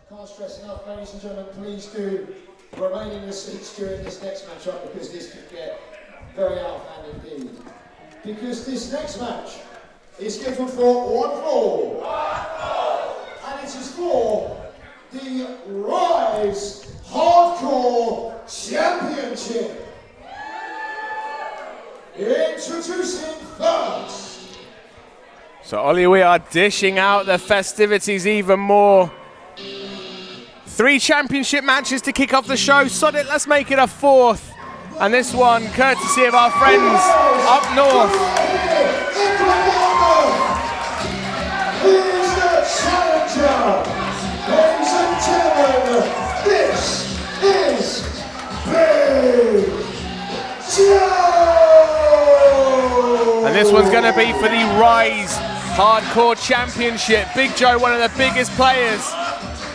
Can't stress enough, ladies and gentlemen, please do remain in your seats during this next matchup because this could get very out of hand indeed. Because this next match is scheduled for one fall. And it is for the Rise Hardcore Championship. Introducing first. So Ollie, we are dishing out the festivities even more. 3 championship matches to kick off the show. Sod it, let's make it a 4th. And this one, courtesy of our friends up north. Here's the challenger. Ladies and gentlemen, this is Big Joe. And this one's going to be for the Rise Hardcore Championship. Big Joe, one of the biggest players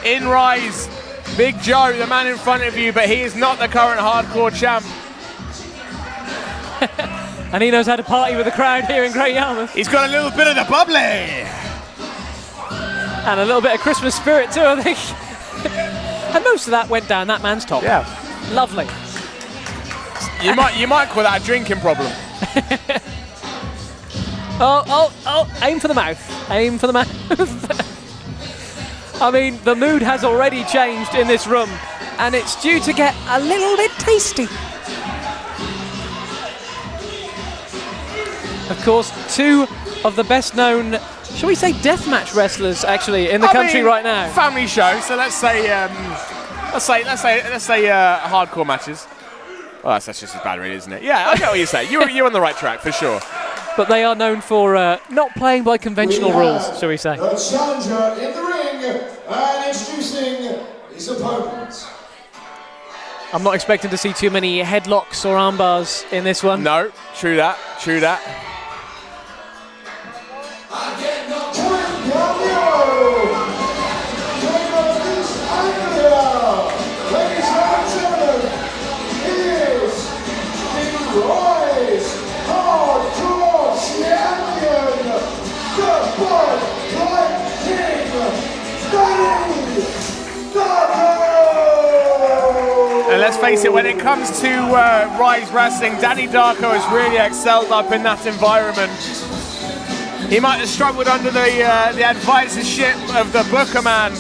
in Rise. Big Joe, the man in front of you, but he is not the current hardcore champ. And he knows how to party with the crowd here in Great Yarmouth. He's got a little bit of the bubbly. And a little bit of Christmas spirit too, I think. And most of that went down that man's top. Yeah. Lovely. You might call that a drinking problem. Oh, aim for the mouth. Aim for the mouth. I mean, the mood has already changed in this room, and it's due to get a little bit tasty. Of course, 2 of the best known, shall we say, deathmatch wrestlers actually in the country right now. Family show, so let's say hardcore matches. Well, that's just as bad, really, isn't it? Yeah, I get what you're saying. You're on the right track for sure. But they are known for not playing by conventional rules, shall we say. The challenger in the ring and introducing his opponent. I'm not expecting to see too many headlocks or armbars in this one. No, true that. Ladies and gentlemen, here's the Rise Hardcore Champion, the Bud Light King, Danny Darko! And let's face it, when it comes to Rise Wrestling, Danny Darko has really excelled up in that environment. He might have struggled under the advisorship of the Booker man,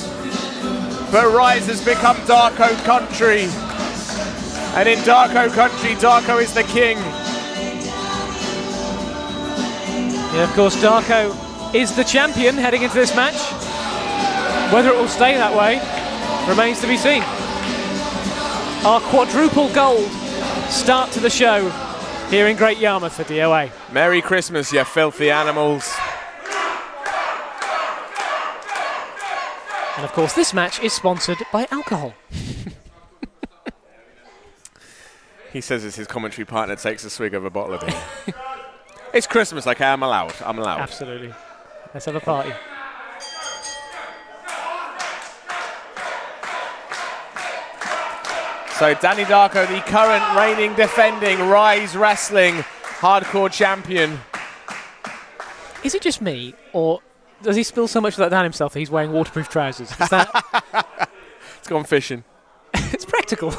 but Rise has become Darko country. And in Darko country, Darko is the king. Yeah, of course, Darko is the champion heading into this match. Whether it will stay that way remains to be seen. Our quadruple gold start to the show here in Great Yarmouth for DOA. Merry Christmas, you filthy animals. And of course, this match is sponsored by alcohol. He says as his commentary partner takes a swig of a bottle of beer. It's Christmas, okay, I'm allowed. Absolutely. Let's have a party. So Danny Darko, the current reigning, defending Rise Wrestling hardcore champion. Is it just me, or does he spill so much of that down himself that he's wearing waterproof trousers? Is that? It's gone fishing. It's practical.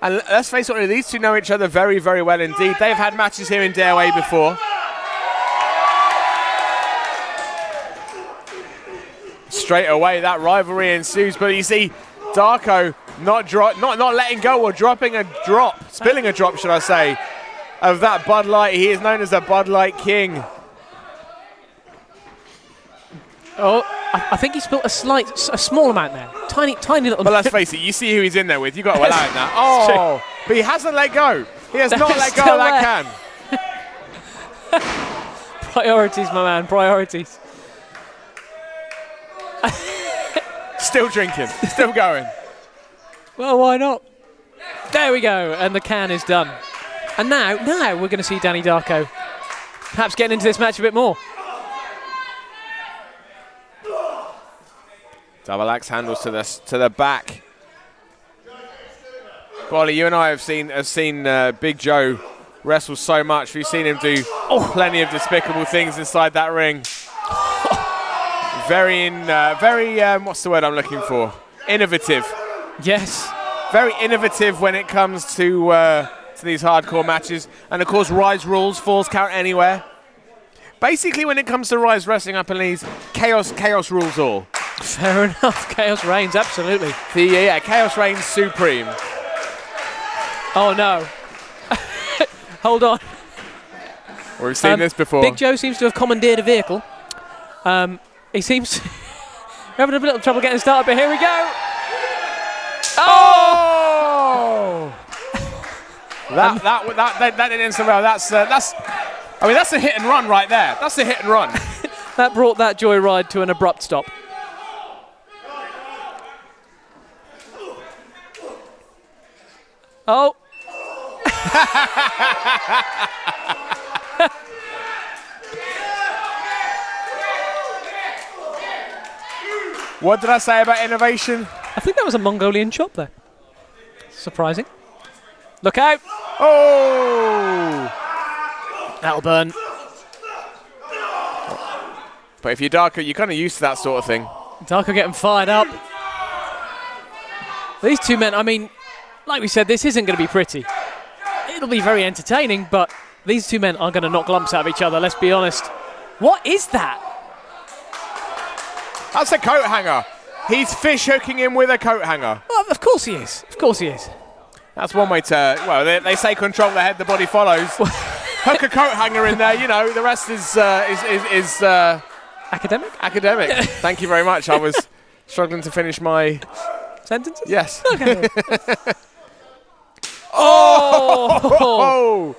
And let's face it, these two know each other very, very well indeed. They've had matches here in DOA before. Straight away, that rivalry ensues. But you see, Darko not letting go or spilling a drop, should I say, of that Bud Light. He is known as the Bud Light King. Oh, I think he spilled a small amount there. Tiny little. But let's face it, you see who he's in there with. You've got to allow it now. Oh, but he hasn't let go. He has not let go of that can. Priorities, my man, priorities. Still drinking, still going. Well, why not? There we go, and the can is done. And now we're going to see Danny Darko perhaps getting into this match a bit more. Double axe handles to the back. Bolly, you and I have seen Big Joe wrestle so much. We've seen him do plenty of despicable things inside that ring. very what's the word I'm looking for? Innovative. Yes. Very innovative when it comes to these hardcore matches. And of course, Rise rules, falls count anywhere. Basically, when it comes to Rise Wrestling, I believe chaos rules all. Fair enough. Chaos reigns, absolutely. Chaos reigns supreme. Oh no. Hold on. We've seen this before. Big Joe seems to have commandeered a vehicle. He seems to having a little trouble getting started, but here we go. Oh! that didn't end so well. That's a hit and run right there. That's a hit and run. That brought that joyride to an abrupt stop. Oh. What did I say about innovation? I think that was a Mongolian chop there. Surprising. Look out! Oh! That'll burn. But if you're Darko, you're kind of used to that sort of thing. Darko getting fired up. These two men, I mean, like we said, this isn't going to be pretty. It'll be very entertaining, but these two men are going to knock lumps out of each other, let's be honest. What is that? That's a coat hanger. He's fish hooking him with a coat hanger. Well, of course he is. Of course he is. That's one way to, well, they say control the head, the body follows. Hook a coat hanger in there, you know, the rest is academic? Academic. Thank you very much. I was struggling to finish my sentences. Yes. Okay. Oh!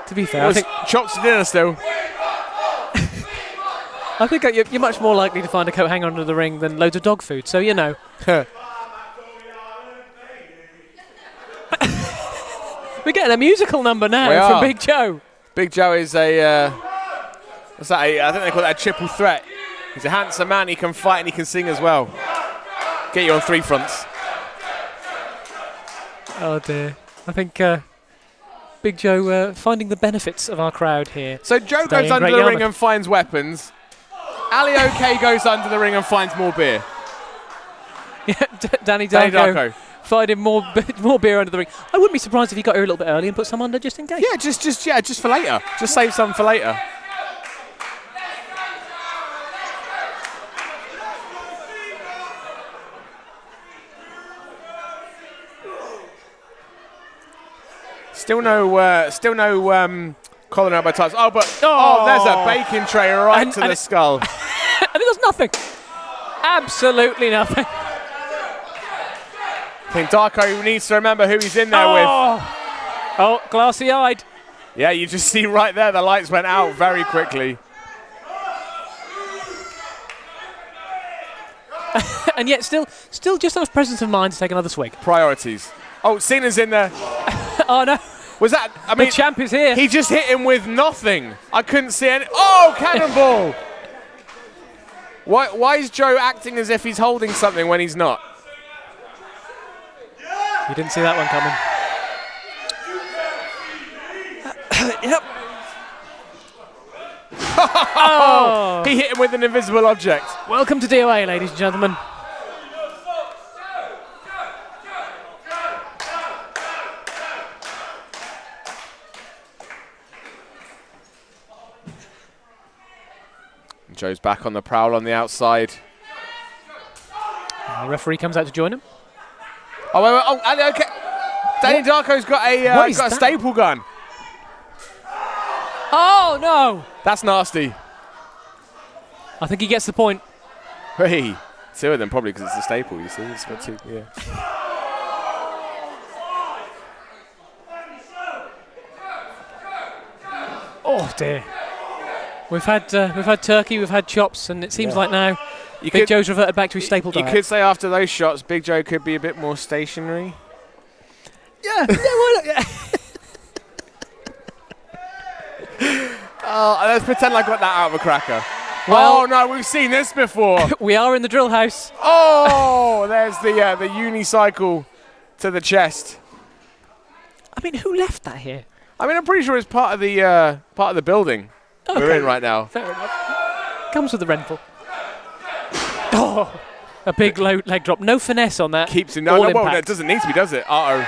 To be fair, I think chops to dinner still. I think you're much more likely to find a coat hanger under the ring than loads of dog food. So you know. We're getting a musical number now from Big Joe. Big Joe is a what's that? I think they call that a triple threat. He's a handsome man. He can fight and he can sing as well. Get you on three fronts. Oh dear. I think Big Joe finding the benefits of our crowd here. So Joe goes under the ring and finds weapons. Ali OK goes under the ring and finds more beer. Yeah, Danny Darko finding more beer under the ring. I wouldn't be surprised if he got here a little bit early and put some under just in case. Yeah, just for later. Just save some for later. Still no collar out by ties. Oh, but there's a bacon tray right to the skull. And it does nothing. Absolutely nothing. I think Darko needs to remember who he's in there with. Oh, glassy-eyed. Yeah, you just see right there the lights went out very quickly. And yet still just enough presence of mind to take another swig. Priorities. Oh, Cena's in there. Oh, no. Was that, I mean, the champ is here. He just hit him with nothing. I couldn't see any. Oh, cannonball. Why is Joe acting as if he's holding something when he's not? You didn't see that one coming. Yep. Oh, he hit him with an invisible object. Welcome to DOA, ladies and gentlemen. Joe's back on the prowl on the outside. The referee comes out to join him. Oh, wait, Ali, okay. Danny Darko's got a staple gun. Oh, no. That's nasty. I think he gets the point. Hey, two of them probably because it's a staple, you see. It's got two, yeah. Oh, dear. We've had turkey, we've had chops, and it seems like now Big Joe's reverted back to his staple diet. You could say after those shots, Big Joe could be a bit more stationary. Yeah, why not? Yeah. Let's pretend I got that out of a cracker. Well, oh no, we've seen this before. We are in the drill house. Oh, there's the unicycle to the chest. I mean, who left that here? I mean, I'm pretty sure it's part of the building we're in right now. Fair enough. Comes with the rental. Oh, a big low leg drop. No finesse on that. Keeps him. All No, impact. it doesn't need to be, does it? Uh-oh.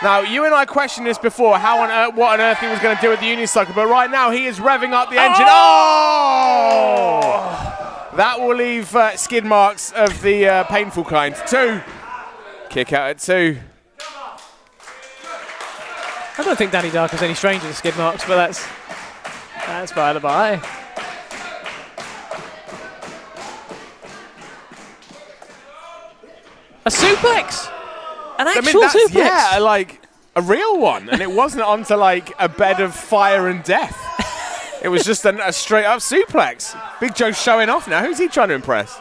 Now, you and I questioned this before, what on earth he was going to do with the unicycle, but right now he is revving up the engine. Oh! That will leave skid marks of the painful kind. 2. Kick out at 2. I don't think Danny Darko's any stranger to skid marks, but that's by the by. A suplex! An actual suplex! Yeah, like a real one. And it wasn't onto like a bed of fire and death. It was just a straight up suplex. Big Joe's showing off now. Who's he trying to impress?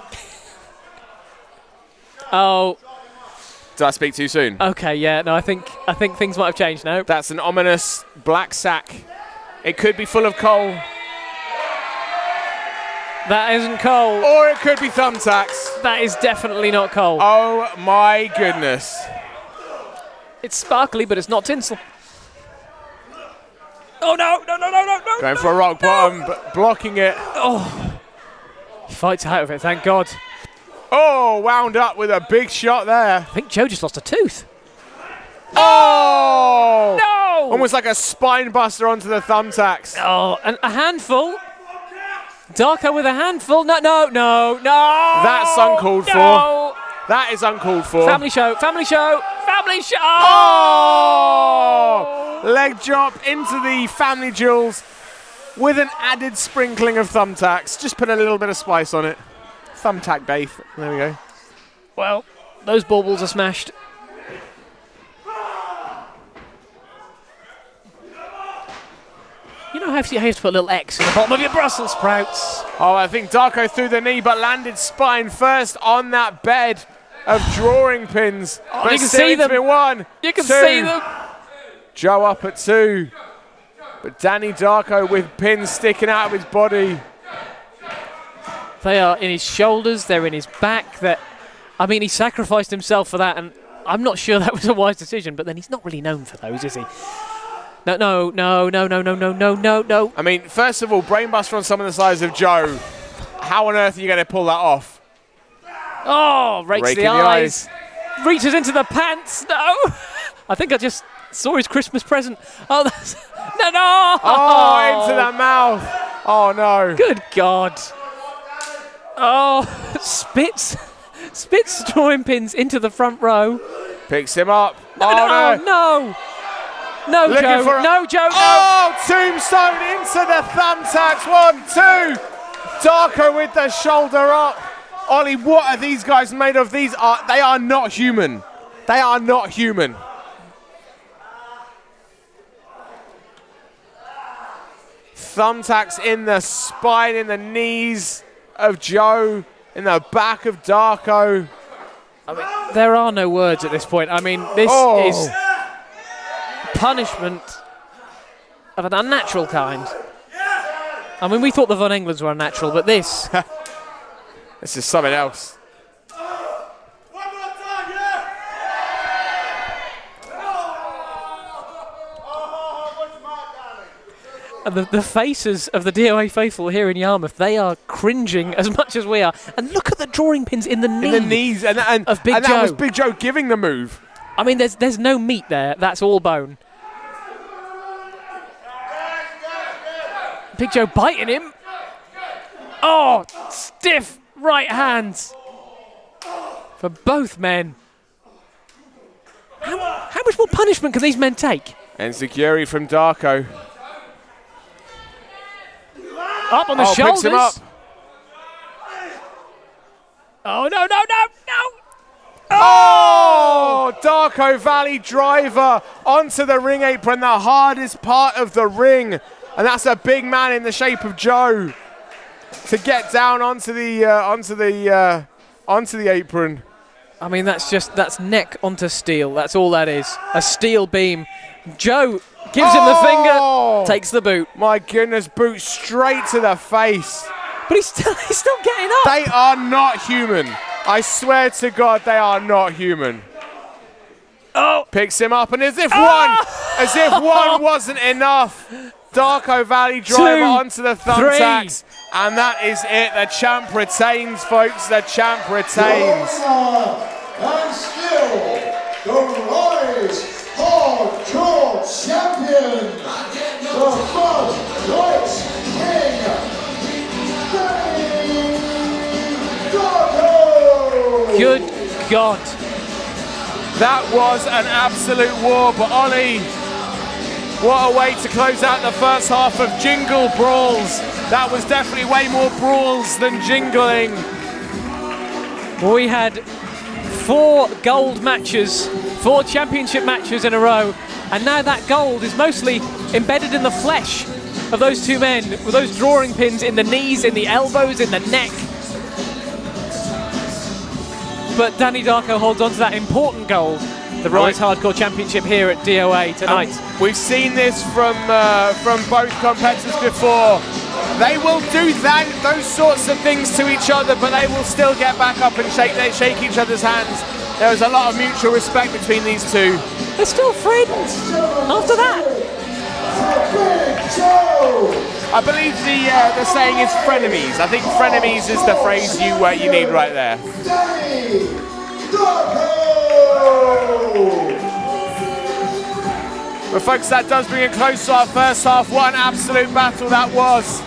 Oh. Did I speak too soon? Okay, yeah, no, I think things might have changed now. That's an ominous black sack. It could be full of coal. That isn't coal. Or it could be thumbtacks. That is definitely not coal. Oh my goodness. It's sparkly, but it's not tinsel. Oh no. Going for a rock bottom, but blocking it. Oh. He fights out of it, thank God. Oh, wound up with a big shot there. I think Joe just lost a tooth. Oh! No! Almost like a spine buster onto the thumbtacks. Oh, and a handful. Darko with a handful. No. That's uncalled for. That is uncalled for. Family show. Oh! Leg drop into the family jewels with an added sprinkling of thumbtacks. Just put a little bit of spice on it. Thumbtack Bath. There we go. Well, those baubles are smashed. You know how you have to put a little X in the bottom of your Brussels sprouts. Oh, I think Darko threw the knee, but landed spine first on that bed of drawing pins. Oh, but you can see them. You can see them. Joe up at 2. But Danny Darko with pins sticking out of his body. They are in his shoulders, they're in his back. I mean, he sacrificed himself for that, and I'm not sure that was a wise decision, but then he's not really known for those, is he? No. I mean, first of all, brainbuster on someone the size of Joe. How on earth are you going to pull that off? Oh, rakes the eyes. Reaches into the pants. No. I think I just saw his Christmas present. Oh, that's... No. Oh, into that mouth. Oh, no. Good God. Oh, spits drawing pins into the front row. Picks him up. No, Joe. No, Joe. Oh, tombstone into the thumbtacks. 1, 2. Darko with the shoulder up. Ollie, what are these guys made of? They are not human. They are not human. Thumbtacks in the spine, in the knees of Joe, in the back of Darko. I mean, there are no words at this point. I mean, this is punishment of an unnatural kind. I mean, we thought the Von Englands were unnatural, but this... This is something else. And the faces of the DOA faithful here in Yarmouth, they are cringing as much as we are. And look at the drawing pins in the knee. In the knees, and of Big Joe. That was Big Joe giving the move. I mean, there's no meat there. That's all bone. Big Joe biting him. Oh, stiff right hands for both men. How much more punishment can these men take? Enziguri from Darko. Up on the shoulders. Picks him up. Oh, no. Oh! Darko Valley driver onto the ring apron, the hardest part of the ring. And that's a big man in the shape of Joe to get down onto the apron. I mean, that's neck onto steel. That's all that is. A steel beam. Joe gives him the finger, takes the boot. My goodness, boot straight to the face. But he's still getting up. They are not human. I swear to God, they are not human. Oh. Picks him up, and as if one wasn't enough, Darko Valley driver 2, onto the 3. thumbtacks. And that is it. The champ retains, folks. The champ retains. And still, the Rise Hardcore Champion, the Bud Light King, Darko! Good God. That was an absolute war, but Ollie, what a way to close out the first half of Jingle Brawls. That was definitely way more brawls than jingling. We had 4 gold matches, 4 championship matches in a row, and now that gold is mostly embedded in the flesh of those 2 men, with those drawing pins in the knees, in the elbows, in the neck. But Danny Darko holds on to that important gold, the Rise Hardcore Championship here at DOA tonight. We've seen this from both competitors before. They will do those sorts of things to each other, but they will still get back up and shake each other's hands. There was a lot of mutual respect between these two. They're still friends after that. I believe the saying is frenemies. I think frenemies is the phrase you need right there. Danny Darko! But folks, that does bring it close to our first half. What an absolute battle that was.